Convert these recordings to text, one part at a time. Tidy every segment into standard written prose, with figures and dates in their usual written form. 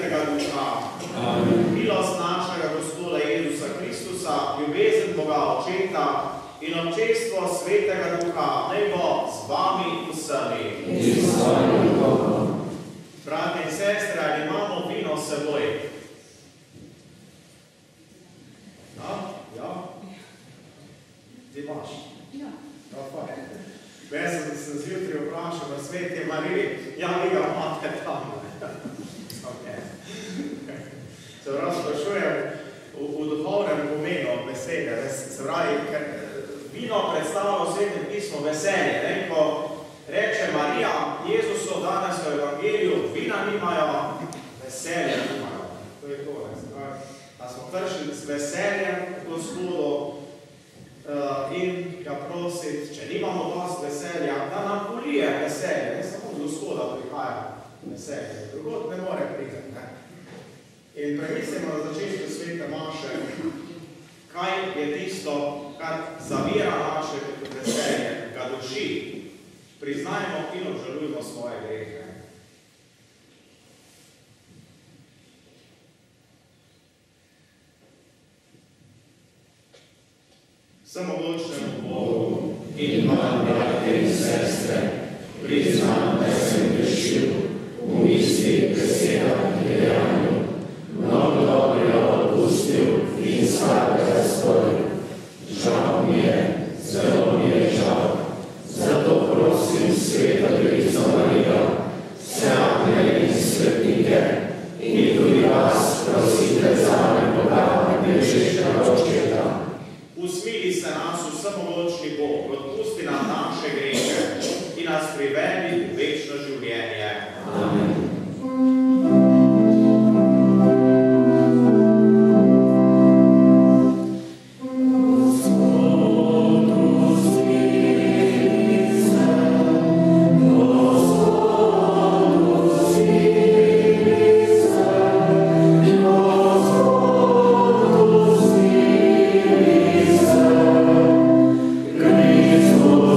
Svetega Duha. Amen. Milost našega Gospoda Jezusa Kristusa, ljubezen Boga Očeta in občestvo Svetega Duha, naj bo z vami vsemi. In z vami Bogom. Bratje in sestre, ali imamo vino s seboj? Ja? Ti imaš? Ja. Jaz sem zjutraj vprašal na Sveti Mariji, ja, vi ga imate tam. Se prav sprašujem v duhovnem pomenu besede. Se pravi, ker vino predstavlja v Svetem pismu veselje. Ko reče Marija Jezusu danes v Evangeliju, vina nimajo, veselje nimajo. To je to. Da smo prišli z veseljem k Gospodu in ga prositi, če nimamo dosti veselja, da nam polije veselje. Ne samo od Gospoda prihaja veselje. Drugod ne more priti. In premislimo na začetku svete maše, kaj je tisto, kar zavira naše veselje, ga duši. Priznajmo in obžalujmo svoje grehe. Vsemogočnemu Bogu in vam, bratje in sestre, priznam, da sem grešil v misli, besedah in dejanju, mnogo dobrega odpustil in slabega storil. Žal mi je, zelo mi je žal. Zato prosim Sveto Trojico Marijo, vse angele in svetnike in tudi vas prosite zame Boga nebeškega Očeta. Usmili se nas vsemogočni Bog, odpusti nam naše grehe in nas privedi v večno življenje. Amen. Christus,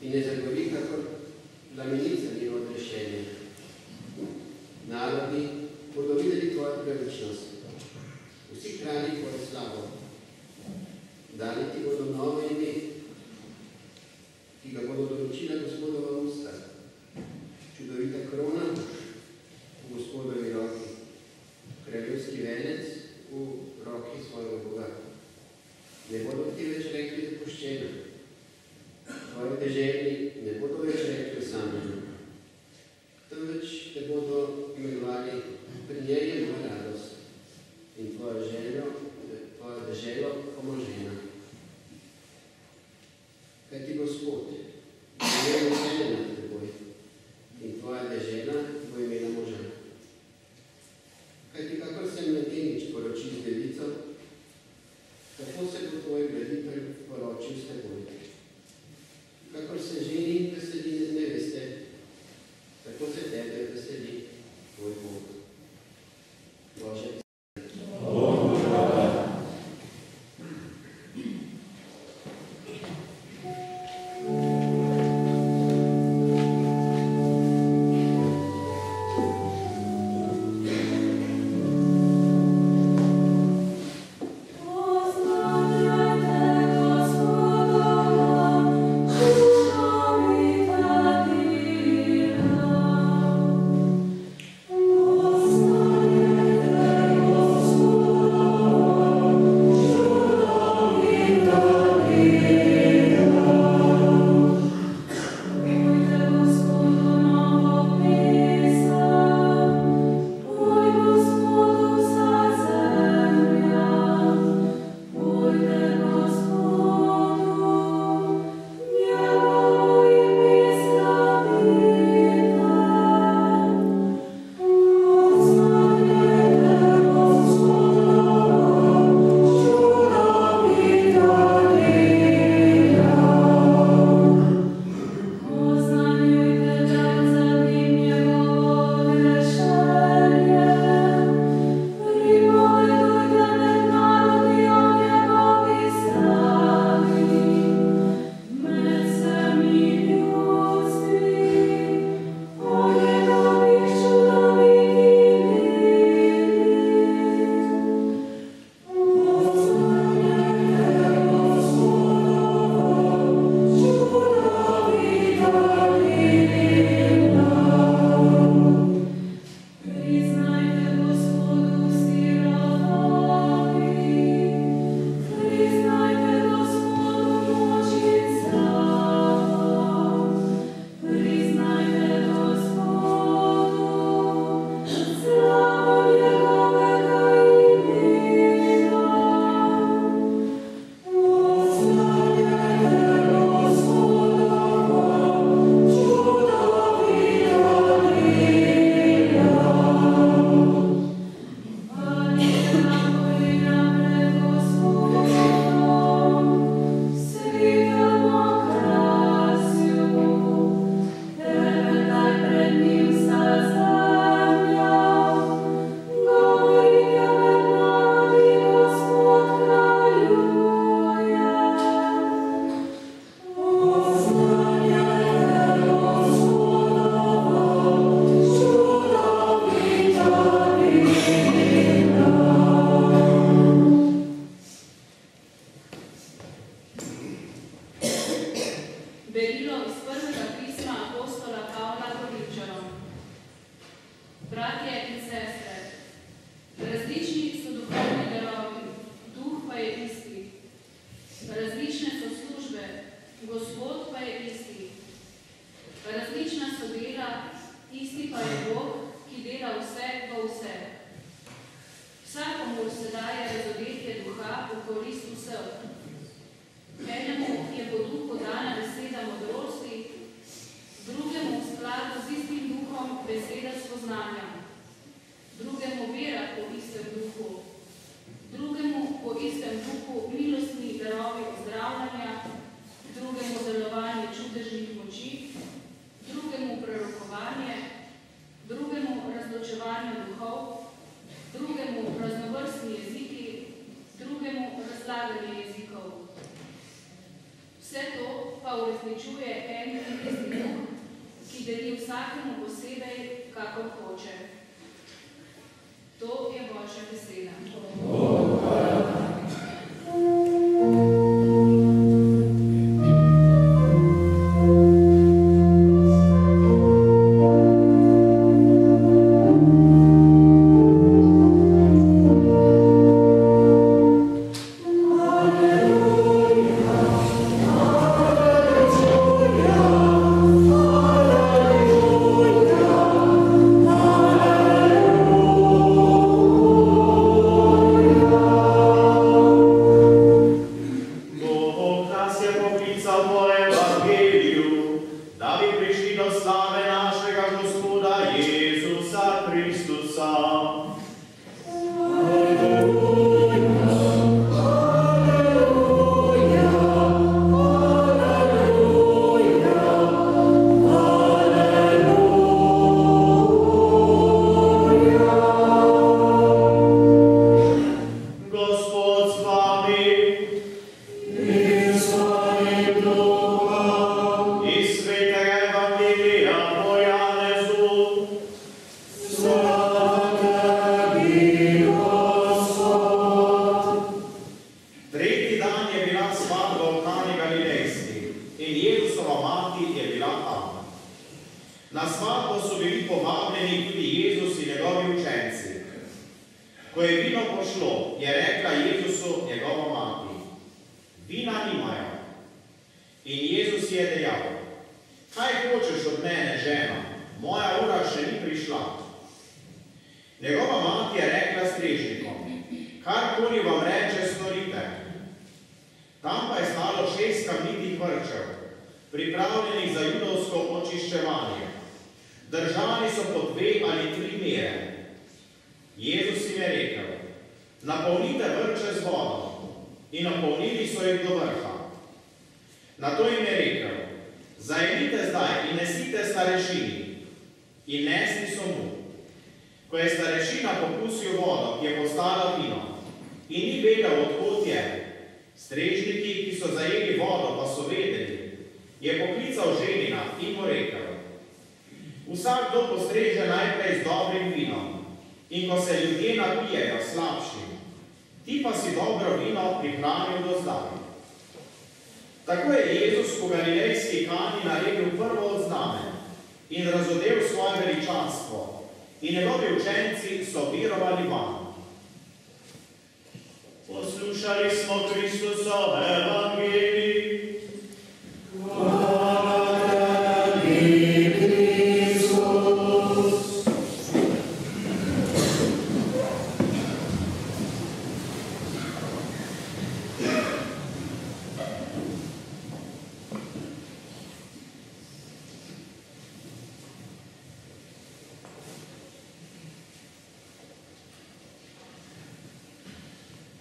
in ne zagori kakor plamenica njeno odrešenje. Narodi bodo videli tvojo pravičnost, vsi kralji tvojo slavo. Dali ti bodo novo ime, ki ga bodo določila Gospodova usta. Čudovita krona v Gospodovi roki, kraljevski venec v roki svojega Boga. Ne bodo ti več rekli zapuščena, tvoji deželi ne bodo več rekli osamljeni, temveč te bodo imenovali pri njej je moja radost in tvoja deželo pomožena. Kaj ti Gospod, je vse nad teboj in tvoja dežela bo imela moža. Kaj ti kakor se mladenič poroči z devico, tako se bo tvoj graditelj poročil s teboj. Kakor se ženi veseli neveste, tako se tebe veseli tvoj Bog. Bože. pa uresničuje en in isti Duh, ki deli vsakemu posebej, kakor hoče. To je Božja beseda.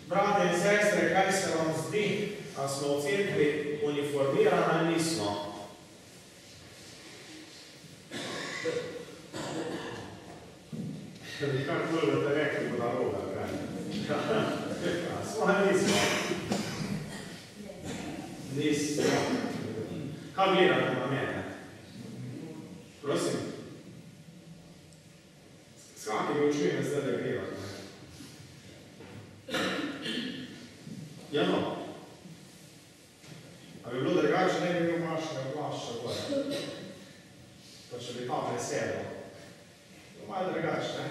Brate in sestre, kaj se vam zdi, a smo v cerkvi uniformirani ali nismo? Bi kar bolj da te rekli po naroga, kaj? Smo ali nismo? Nismo. Kaj gledate na mene? Prosim? S kakimi očmi me zdaj da gledate? Ja, no. A bi bilo drugače, ne bi imel mašnega plašča gore. Pa če bi ta presedel. To malo drugače, ne?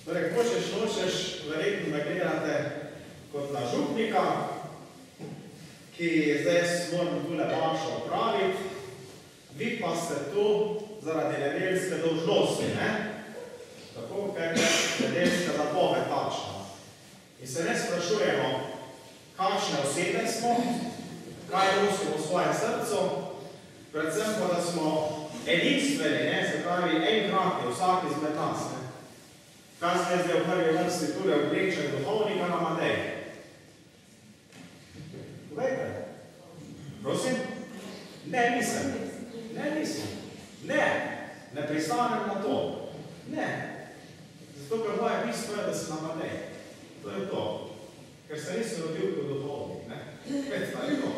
Torej, hočeš, nočeš, verjetno me gledate kot na župnika, ki zdaj moram tule bašo opraviti, vi pa ste tu zaradi nedeljske dolžnosti, ne? Tako, ker je nedeljska zapoved takšna. In se ne sprašujemo, kakšne osebe smo, kaj nosimo v svojem srcu, predvsem pa, da smo edinstveni, ne, se pravi enkratni, vsak izmed nas. Ne. Kaj sem jaz zdaj v prvi vrsti tule oblečen duhovnika na Matej? Povejte. Prosim? Ne, nisem. Ne, nisem. Ne, ne pristanem na to. Ne. Zato, ker moje bistvo je, da sem na Matej. To je to. Ker se nisem rodil kot duhovnik, ne? To je to.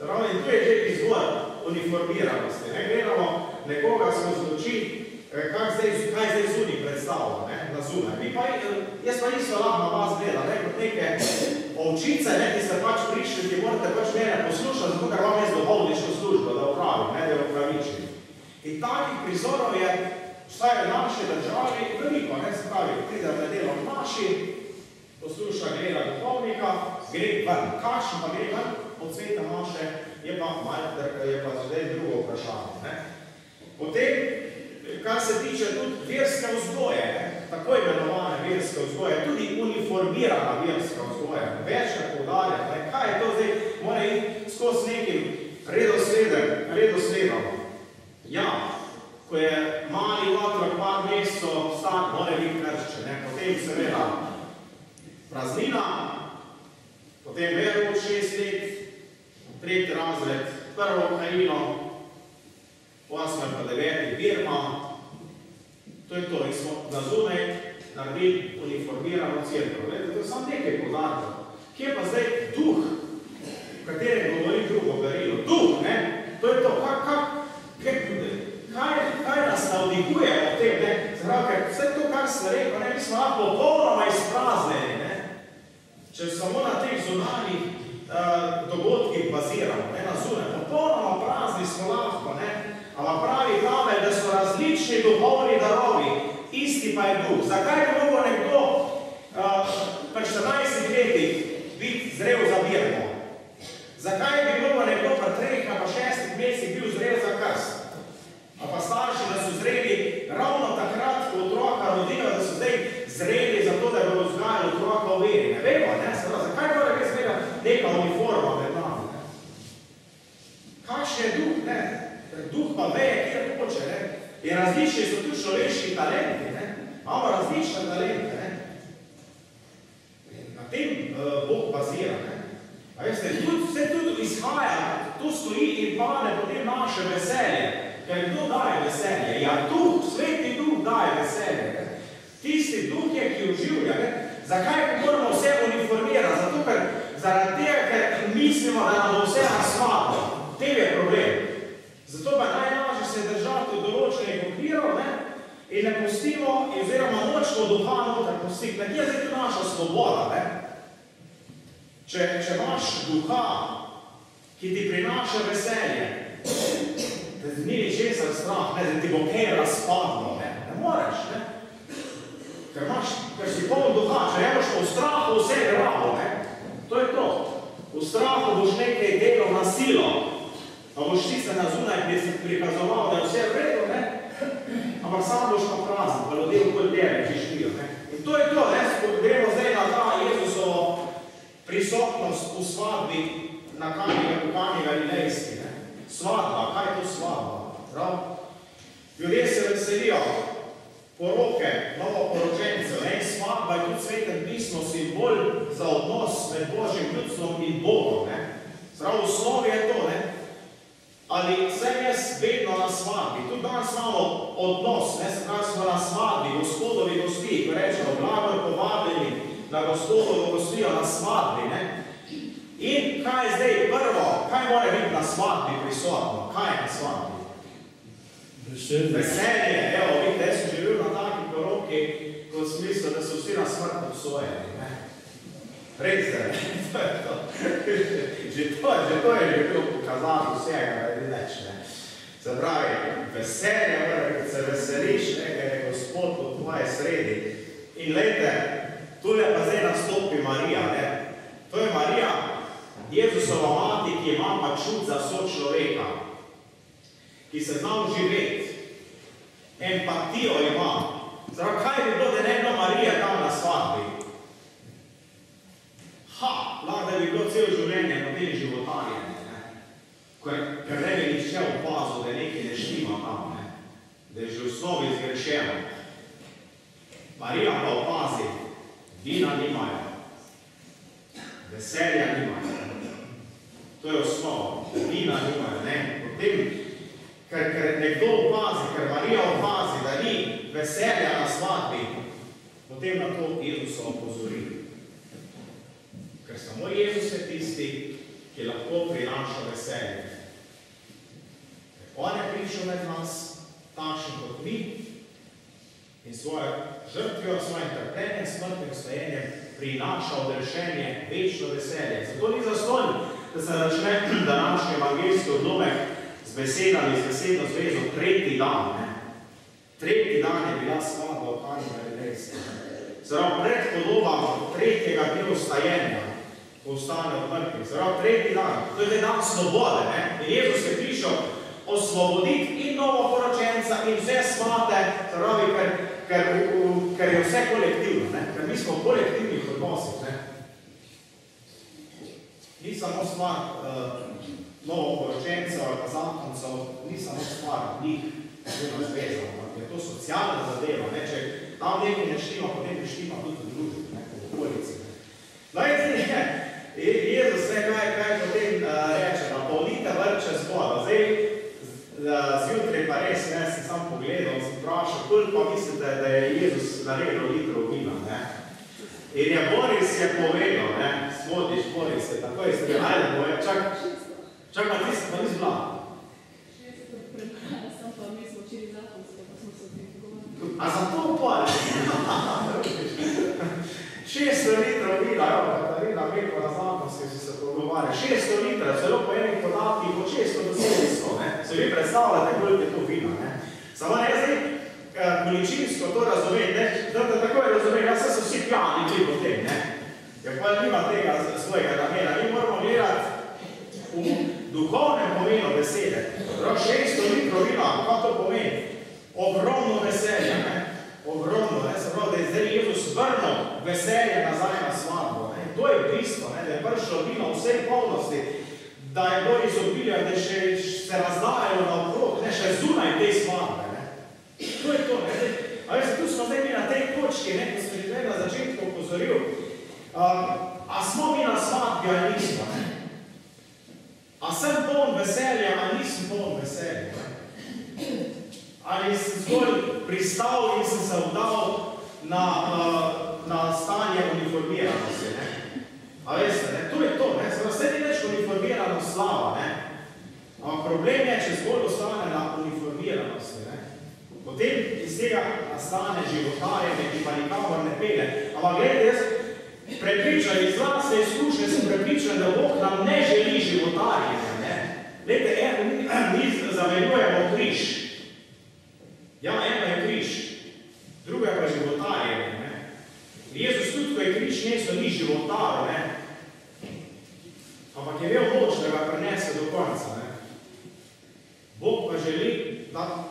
In tu je že uniformiranosti. Gledamo nekoga skozi oči, kaj zdaj zunaj predstavlja, na zunaj. Jaz pa isto lahko na vas gledam, kot neke ovčice, ki ste pač prišli, ki morate pač mene poslušati, zato ker vam jaz duhovniško službo, da upravim, da jo upravičim. In takih prizorov je, vsaj v naši državi, veliko, se pravi, pride v nedeljo naši, posluša, gleda duhovnika, gre ven. Kakšen pa gre ven od sveta naše, je pa zdaj drugo vprašanje. Potem, kar se tiče tudi verske vzgoje, tako imenovane verske vzgoje, tudi uniformirana verska vzgoja, večkrat poudarjam, kaj je to zdaj, mora iti skozi nekim redosledom. Ja, ko je mali otrok par mesecev star, mora biti krščen, potem seveda praznina, potem veru 6 let, 3. razred, prvo krajino, 8. pa 9. Birma, to je to, in smo na zunaj naredili uniformirano cerkev. To je samo nekaj podatkov. Kje pa zdaj duh, v katerem govori drugo berilo? Duh, to je to. Kaj nas navdihuje o tem? Ker vse to, kar ste rekel, mi smo lahko popolnoma izpraznjeni, če samo na teh zunanjih dogodkih baziramo, na zunaj. Popolnoma prazni smo lahko, ampak pravi Pavel, da so različni duhovni darovi, isti pa je duh. Zakaj bi mogel nekdo pri 14 letih biti zrel za Birmo? Zakaj bi mogel nekdo pri 3 ali pa 6 mesecih bil zrel za krst? A pa starši, da so zreli ravno takrat, ko otroka rodijo, da so zdaj zreli za to, da bodo vzgajali otroka v veri. Ne vemo, zakaj mora res vera neka uniforma med nami? Kakšen je duh, duh pa veje, kjer hoče, in različni so tudi človeški talenti, imamo različne talente, na tem Bog bazira, a veste, vse tudi izhaja, tu stoji in pane potem naše veselje, ker kdo daje veselje? Ja, duh, sveti duh daje veselje, tisti duh je, ki oživlja, zakaj moramo vse uniformirati? Zato, ker zaradi tega, ker mislimo, da nam bo vse nasvadno, tem je problem. Zato pa najlažje se držati v določenih okvirov in ne pustimo, oziroma nočemo duha noter pustiti. Nekje je zdaj tudi naša svoboda. Če imaš duha, ki ti prinaša veselje, da ni ničesar strah, da ti bo kaj razpadlo. Ne moreš, ker si poln duha, če nemaš pa v strahu vse gravo. To je to. V strahu boš nekaj delal na silo, pa boš ti se na zunaj, ki si prikazoval, da je vse v redu, ampak sam boš pa prazen, pa ljudje okoli tebe živijo. In to je to, gremo zdaj na ta Jezusovo prisotnost v svadbi na Kani Galilejski. Svadba, kaj je to svadba? Ljudje se veselijo poroke, novoporočencev, svadba je tudi svetem pismo simbol za odnos med Božjim ljudstvom in Bogom. V osnovi je to, ali sem jaz vedno na svadbi. Tudi danes imamo odnos, se pravi smo na svadbi, Gospodovi gosti, ko rečemo, blago je povabljeni, da Gospodovo gostijo na svadbi. In kaj je zdaj prvo, kaj mora biti na svadbi prisotno? Kaj je na svadbi? Veselje. Evo, vidite, jaz sem živel na takih poroki, kot smisel, da so vsi na smrt obsojeni. Res je, to je to. Že to je bilo pokazati vsega, da je neč. Se pravi, veselje mora, kad se veseliš, ker je Gospod v tvoje sredi. In glejte, tule pa zdaj nastopi Marija. To je Marija, Jezusova mati, ki ima pa čut za sočloveka, ki se zna živeti, empatijo ima. Zdaj, kaj bi bilo, da ne bilo Marija tam na svadbi? Lahko da bi bilo cel življenje na tem životarjenje, ker ne bi nišče opazil, da je nekaj ne štima tam, da je že v osnovi zgrešeno. Marija pa opazi, vina nimajo, veselja nimajo. To je osnova, vina nimajo. Potem, ker nekdo opazi, ker Marija opazi, da ni veselja na svadbi, potem na to Jezus opozori. Ker samo Jezus je tisti, ki lahko prinaša veselje. prišel med nas, takšen kot mi, in svojo žrtvijo, svojim trpljenjem, smrtnim stojenjem prinaša odrešenje, večno veselje. Zato ni zastonj, da se začne današnji evangeljski odlomek z besedami, z besedno zvezo, tretji dan. Ne? Tretji dan je bila svadba v Kani Galilejski. Zaradi predpodoba tretjega dne vstajenja, ko vstane od mrtvih. Zaradi tretji dan. To je dan svobode. Ne? In Jezus je prišel osvoboditi in novoporočenca in vse svate, zaradi, ker je vse kolektivno. Ne? Ker mi smo v kolektivnih odnosih. Ne? Ni samo stvar novoporočencev ali pa zakoncev, ni samo stvar njih, oziroma zvezov. Je to socialna zadeva. Ne? Če tam nekaj ne štima, potem ne štima tudi v družbi, v okolici. Jezus kaj potem reče, napolnite vrče z vodo. Zdaj, zjutraj pa res, ne, sem sam pogledal, sem vprašal, koliko pa mislite, da je Jezus naredil litrov vina, ne? In je Boris je povedal, ne, svodiš, Boris je takoj izgledal, ajde boje, čak pa ti si pa nisi bila. A za to upali? 600 litrov vina, Katarina Beko na zakonski si se pogovarja. 600 litrov, celo po enih podatkih od 600 do 700, ne? Se vi predstavljate, koliko je to vina, ne? Samo ne, zdaj, količinsko to razumeti, ne? Da tako je razumeti, jaz so vsi pjani tudi po tem, ne? Ja, pa nima tega svojega namena. Mi moramo gledati v duhovnem pomenu besede. 600 litrov vina, kaj to pomeni? Ogromno veselja, ne? Ogromno, ne? Se pravi, da je zdaj Jezus vrnil veselje nazaj na svadbo, ne? To je bistvo, ne? Da je prišlo vino v vsej polnosti, da je bilo izobilja, da še se razdajajo na okrog, ne? Še zunaj te svadbe, ne? To je to, ne? A veste, tu smo zdaj mi na tej točki, ne? Ko smo že na začetku opozoril, a smo mi na svadbi, ali nismo, ne? A sem poln veselja, ali nisem poln veselja, ne? Ali sem zgolj pristal in sem se vdal na stanje uniformiranosti, ne? A veste, ne? To je to, ne? Vse ni več uniformirano slava, ne? Ampak problem je, če zgolj ostane na uniformiranosti, ne? Potem iz tega nastane životarjenje, ki pa nikamor ne pele. Ampak gledajte, jaz prepričan, iz vlastne izkušnje sem prepričan, da Bog nam ne želi životarjenja, ne? Gledajte, mi zaveljujemo križ. Ja, eno je križ, druga je pa životarjenje, ne? Jezus tudi, ko je križ nesel, ni životar, ne? Ampak je imel moč, da ga prinese do konca, ne? Bog pa želi, da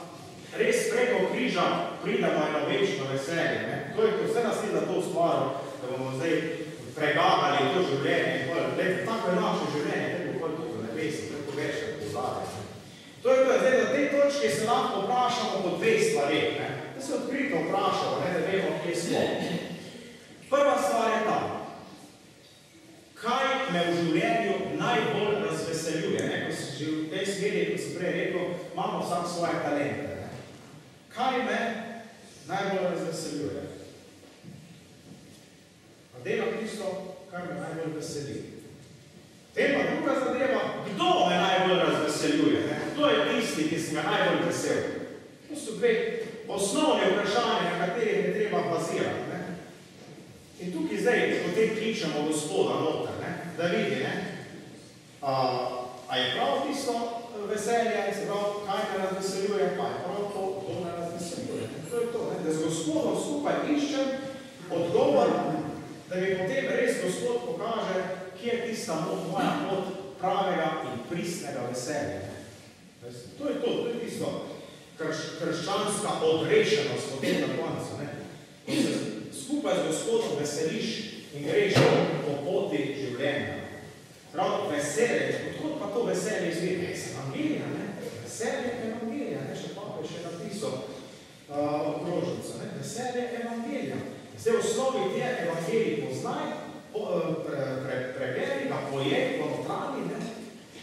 res preko križa pridemo eno večno veselje, ne? To je, ko vse nas ni za to ustvaril, da bomo zdaj pregadali to življenje. Tako je naše življenje, tako je tudi v nebesi, tako večkrat pozadje. To je to, zdaj, na tej točki se lahko vprašamo po dveh stvareh, ne? Da se odkrito vprašamo, ne, da vemo, kje smo. Prva stvar je ta. Kaj me v življenju najbolj razveseljuje, ne? Ko sem že v tej smeri, ko sem prej rekel, imamo vsak svoje talente, ne? Kaj me najbolj razveseljuje? A delam tisto, kar me najbolj veseli. Tem pa druga zadeva, kdo me najbolj razveseljuje, ne? Kdo je tisti, ki sem ga najbolj vesel? To so dve osnovne vprašanje, na katerih je treba bazirati, ne? In tukaj zdaj potem kličemo Gospoda noter, ne? Da vidi, ne? A je prav tisto veselje, se prav, kaj me razveseljuje, pa je prav to, kdo me razveseljuje. To je to, ne? Da z Gospodom skupaj iščem odgovor, da mi potem res Gospod pokaže, kje je tista moja pot pravega in pristnega veselja. To je tisto krščanska odrešenost potem na koncu, ne? Ko se skupaj z Gospodom veseliš in greš po poti življenja. Prav, veselje, odkot pa to veselje izvede? Iz evangelija, ne? Veselje evangelija, ne? Še pa še napisal okrožnico, ne? Veselje evangelija. Zdaj, v osnovi te evangeliji poznaj, preberi, ga pojej, ponotrani, ne?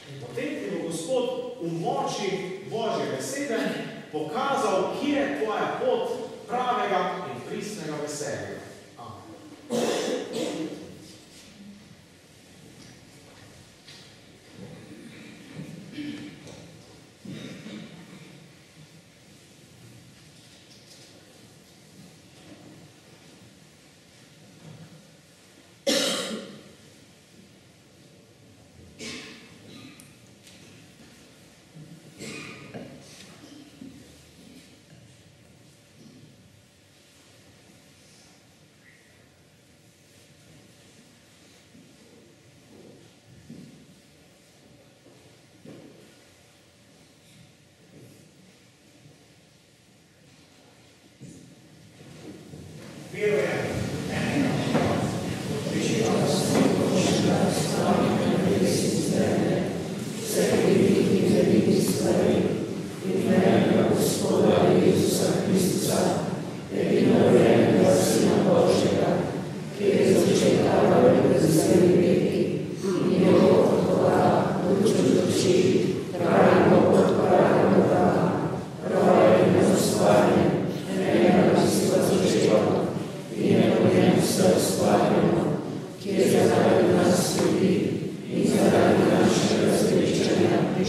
In potem ti bo Gospod v moči Božje besede pokazal, kje je tvoja pot pravega in pristnega veselja.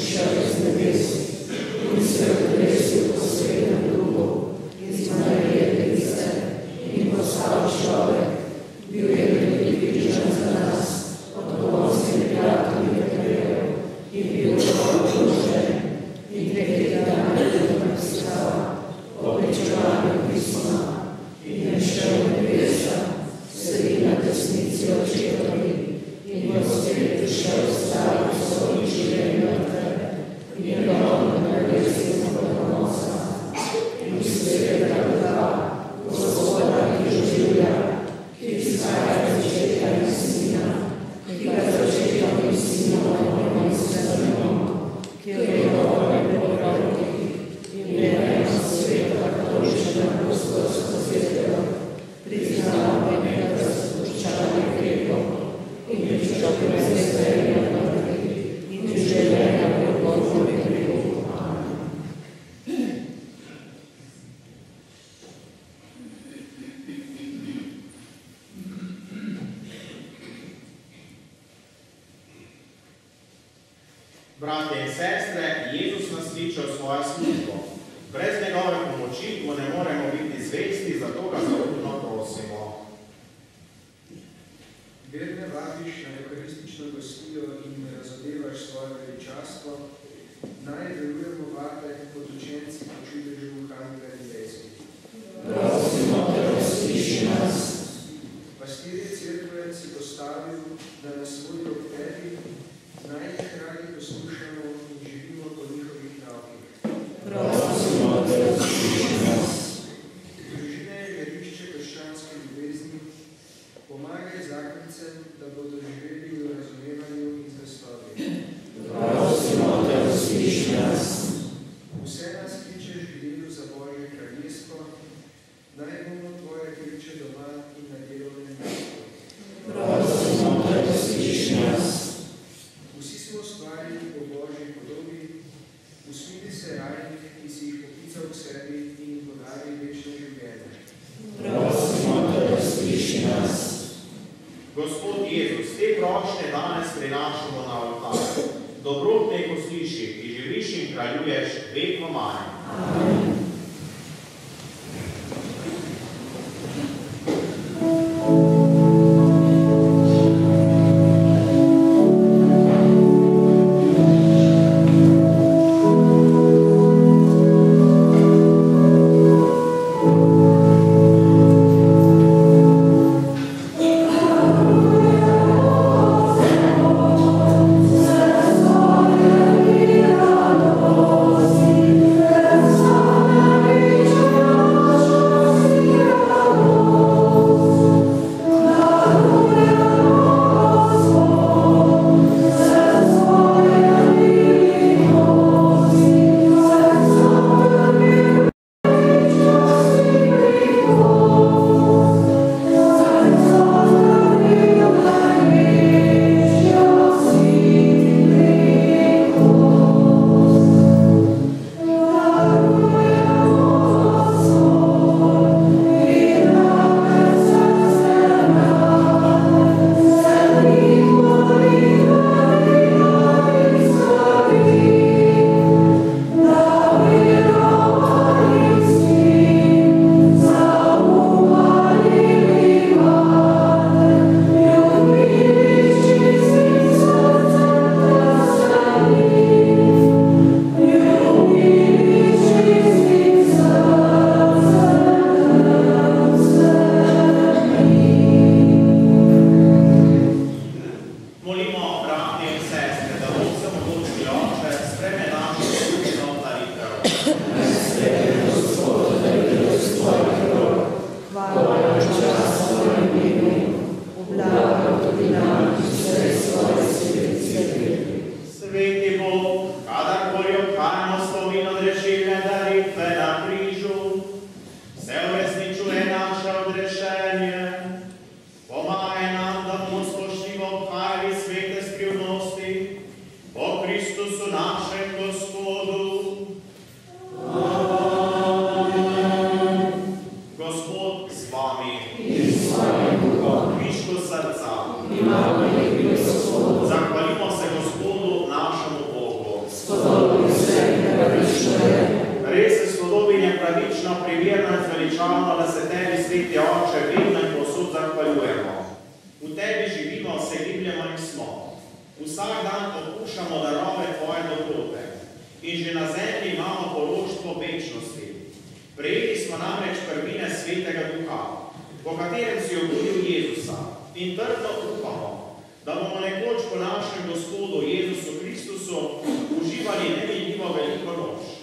prišel iz nebes in se odresil po svetem duhu iz Marije Device in postal človek, bil je tudi križan za nas, od Poncija Pilata je trpel in bil obtožen in 3 leta je vstal, obličevan pisma in je šel v nebesa, sedi na desnici Očetovi in bo spet prišel staviti svoje življenje od tebe in njegovo nebesno ponosa in svetega duha, Gospoda, ki življa, ki izhaja iz začetka in sina, ki ga začetka in sinom in svetom, ki je govoril po prorokih in je eno sveto katoliško apostolsko cerkev, priznal enega spuščanja grehov in prišel prezretenja mrtvih in življenja prepoznati grehov. Amen. Bratje in sestre, Jezus nas kliče v svojo službo. Brez njegove pomoči mu ne moremo biti zvesti, zato ga zaupno prosimo. Verne vabiš na evharistično gostilo in me razodevaš svoje veličastvo, naj delujemo vate kot učenci po čudežu v Kani Galilejski. Prosimo te, usliši nas. Pastirje cerkve si postavil, da nas vodi ob tebi, naj jih radi poslušamo in živimo po njihovih naukih. Prosimo te, usliši nas. Družine je verišče krščanske ljubezni, pomagaj zakoncem, da bodo živeli v razumevanju in zvestobi. Prosimo te, usliši nas. Vse nas kličeš k delu za Božje kraljestvo, naj bomo tvoje kliče doma in na delovnem mestu. Prosimo te, usliši nas. Vsi smo ustvarjeni po Božji podobi, usmili se rajnih, ki si jih poklical k sebi in jim podaril večno življenje. Prosimo te, usliši nas. Gospod Jezus, te prošnje danes prinašamo na oltar. Dobrotnik usliši, ki živiš in kraljuješ vekomaj. Amen. Zahvalimo se Gospodu našemu Bogu. nečakano, da se tebi, sveti Oče, vedno in povsod zahvaljujemo. V tebi živimo, se gibljamo in smo. Vsak dan okušamo darove tvoje dobrote in že na zemlji imamo poroštvo večnosti. Prejeli smo namreč prvine Svetega Duha, po katerem si obudil Jezusa in trdno upamo, da bomo nekoč po našem Gospodu Jezusu Kristusu uživali neminljivo veliko noč.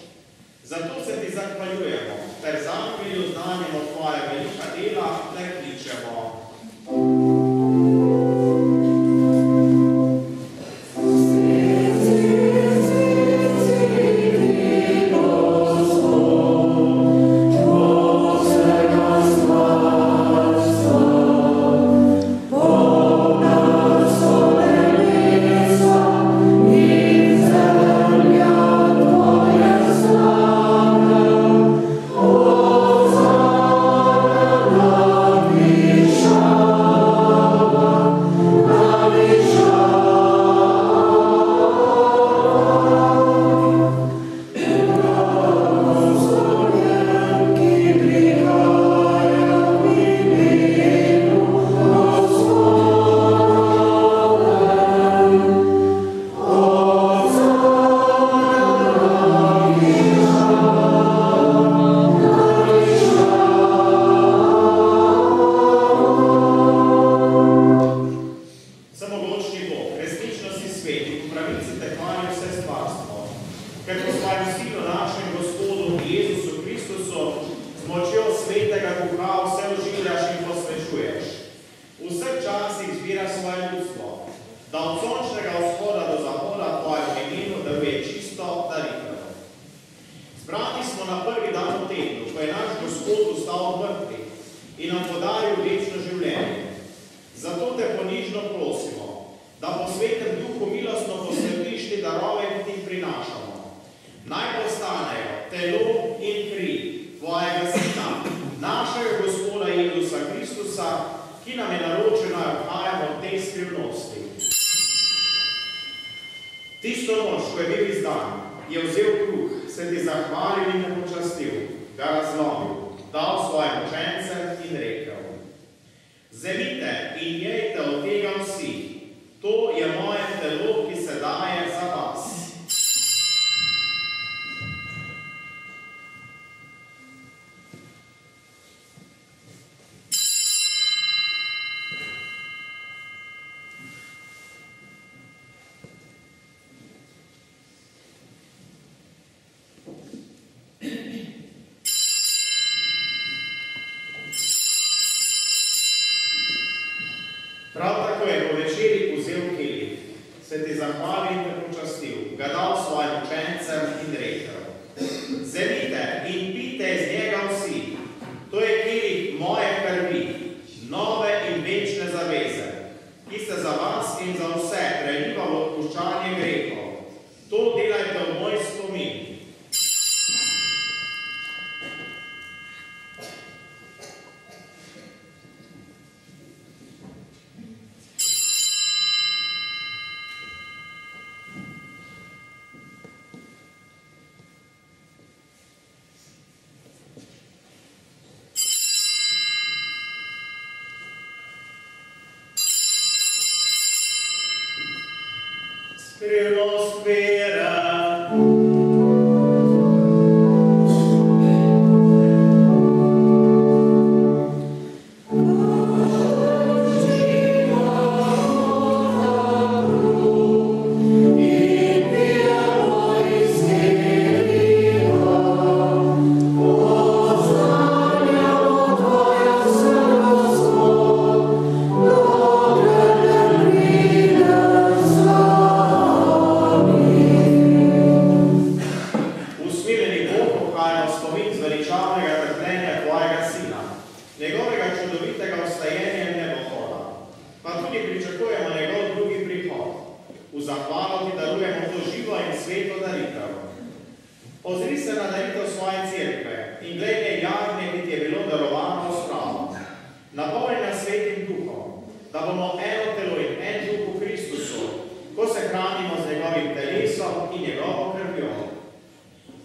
Zato se ti zahvaljujemo, ter zahvalju znanjemo tvoje velika dela, ter kličemo.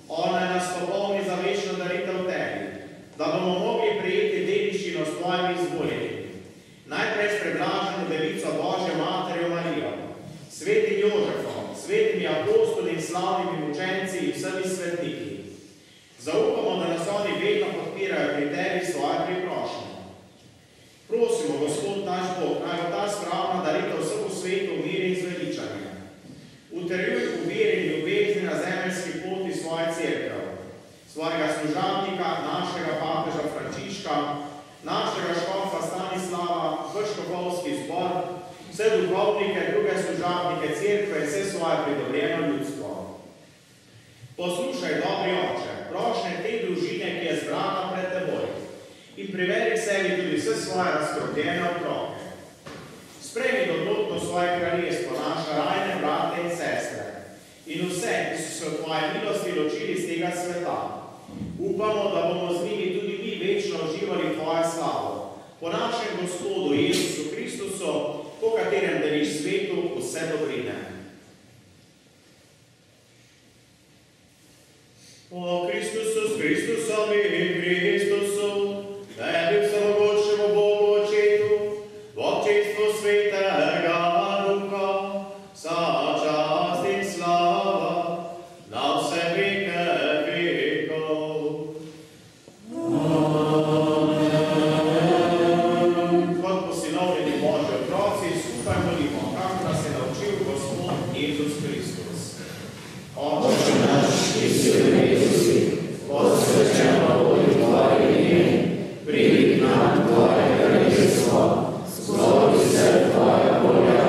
Ona nas popolni za večno daritev tebi, da bomo mogli podočenci in vsemi svetniki. Zaupamo, da nas oni vedno podpirajo pri tebi svoje priprošnje. Prosimo, Gospod naš Bog, naj bo ta spravna daritev vsemu svetu mir in zveličanje. Utrjuj v veri in ljubezni na zemeljski poti svoje cerkev, svojega služabnika, našega papeža Frančiška, našega škofa Stanislava, vrškofovski zbor, vse duhovnike, druge služabnike cerkve in vse svoje pridobljeno ljudstvo. Poslušaj, dobri oče, prošnje te družine, ki je zbrana pred teboj, in privedi sebi tudi vse svoje razkropljene otroke. Spremi dobrotno svoje kraljestvo, naše rajne brate in sestre, in vse, ki so se v tvoje milosti ločili z tega sveta. Upamo, da bomo z njimi tudi mi večno uživali tvojo slavo, po našem Gospodu Jezusu Kristusu, po katerem deliš svetu vse dobrine. O Kristusu, s Kristusom in Kristusu, tebi vsemogočnemu Bogu Očetu, v občestvu Svetega Duha, vsa čast in slava, na vse veke vekov. Kot posinovljeni Božji otroci, skupaj molimo, kako nas je naučil Gospod Jezus Kristus. Oče naš, ki si v nebesu, posvečeno bodi tvoje ime, pridi k nam tvoje kraljestvo, zgodi se tvoja volja,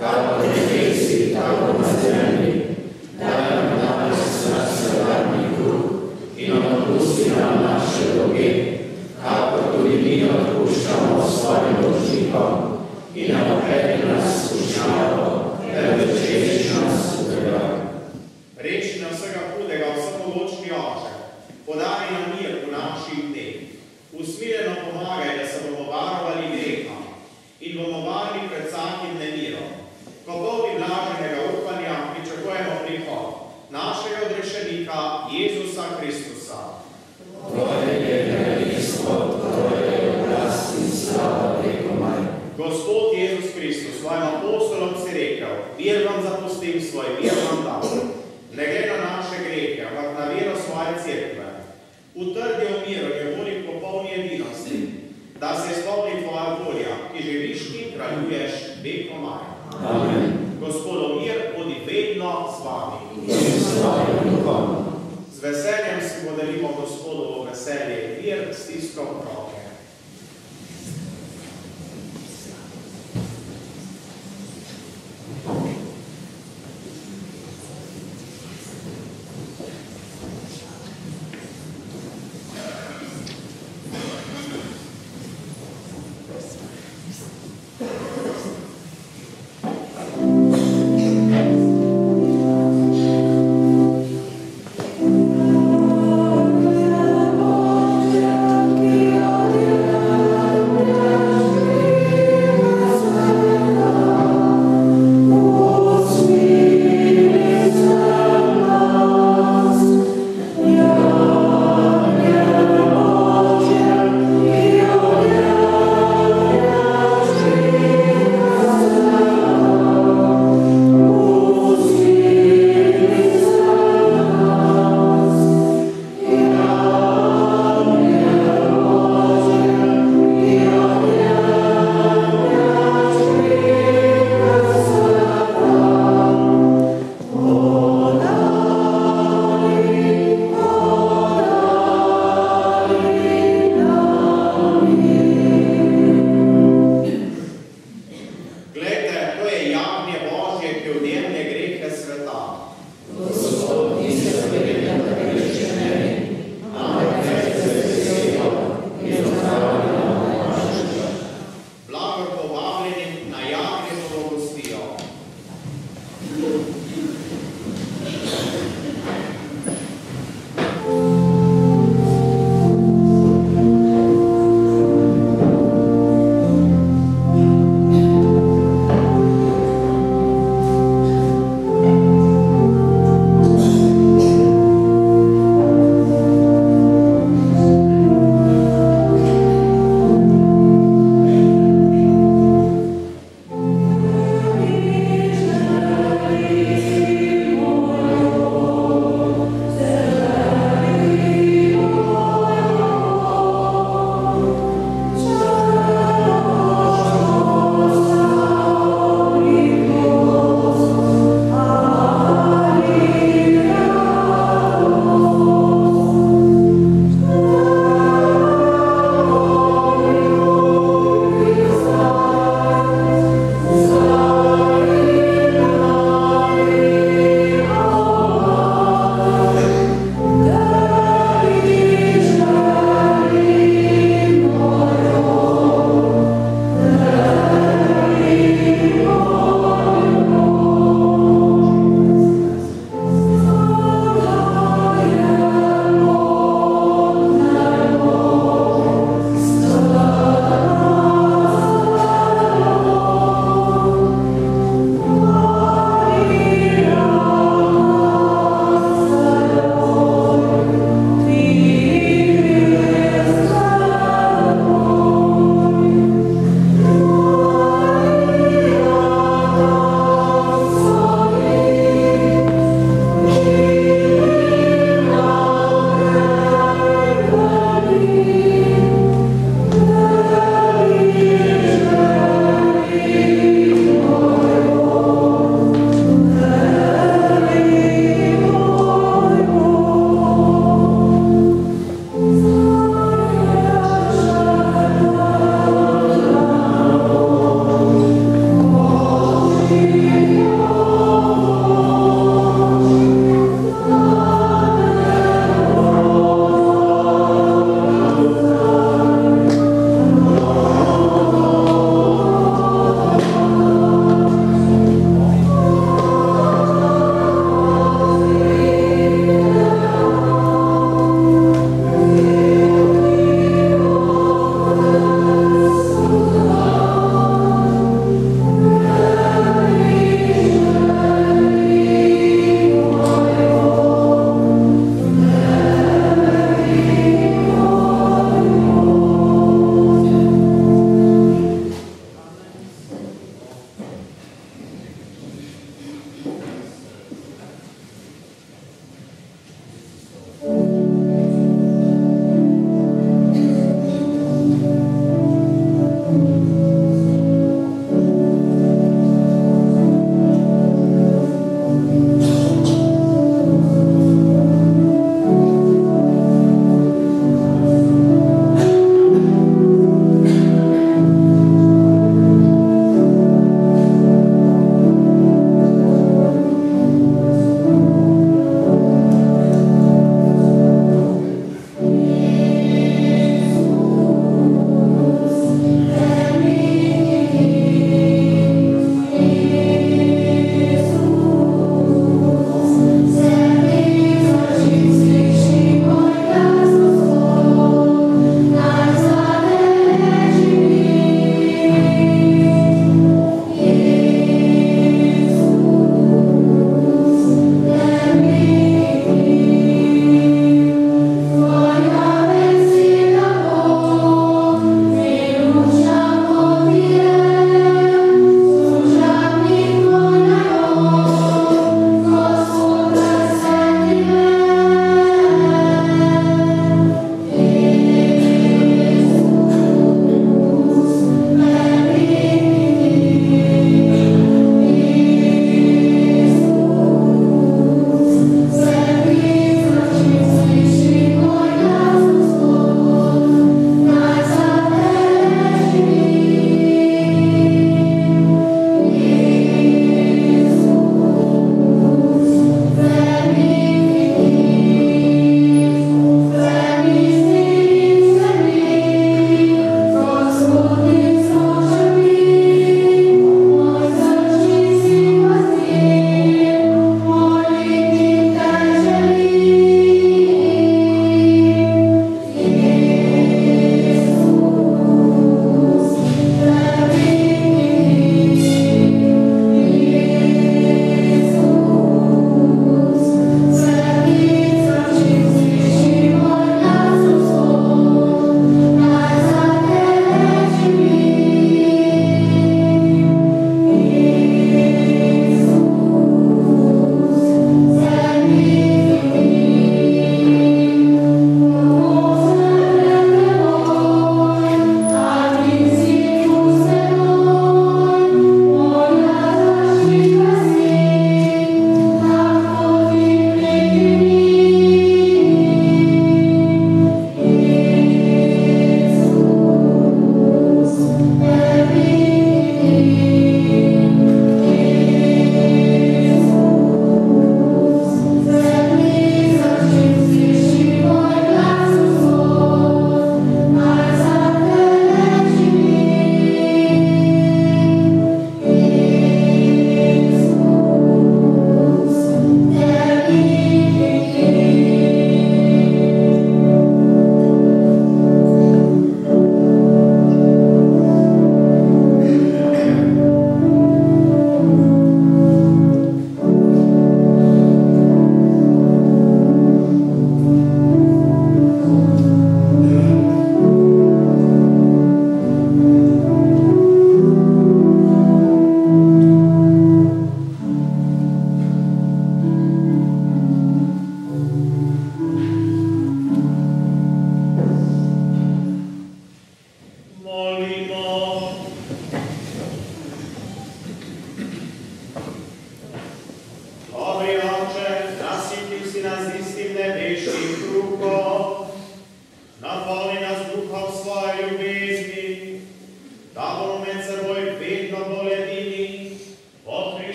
kakor v nebesih, tako na zemlji. Daj nam danes naš vsakdanji kruh in odpusti nam naše dolge, kakor tudi mi odpuščamo svojim dolžnikom, in ne uvedi nas v skušnjavo, temveč reši nas v greh. Reči nam vsega hudega, vsemogočni Oče, podaj nam mir v naših dneh. Usmiljeno pomagaj, da se bomo varovali greha in bomo varni pred vsakim nemirom. Ko polni blaženega upanja pričakujemo prihod našega odrešenika Jezusa Kristusa. Tvoje je kraljestvo, tvoje je oblast in slava vekomaj. Gospod Jezus Kristus, svojim apostolom si rekel, mir vam zapustim, svoj mir vam dam. Ne glede na naše grehe, ampak na vero svoje cerkve. Utrdi o miru in voli v popolni edinosti, da se izpolni tvoja volja, ki živiš in kraljuješ vekomaj. Amen. Gospodov mir bodi vedno z vami. In s tvojim duhom. Z veseljem si podelimo Gospodovo veselje, mir stiskom roke. Thank you.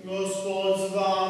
Gospod z vami.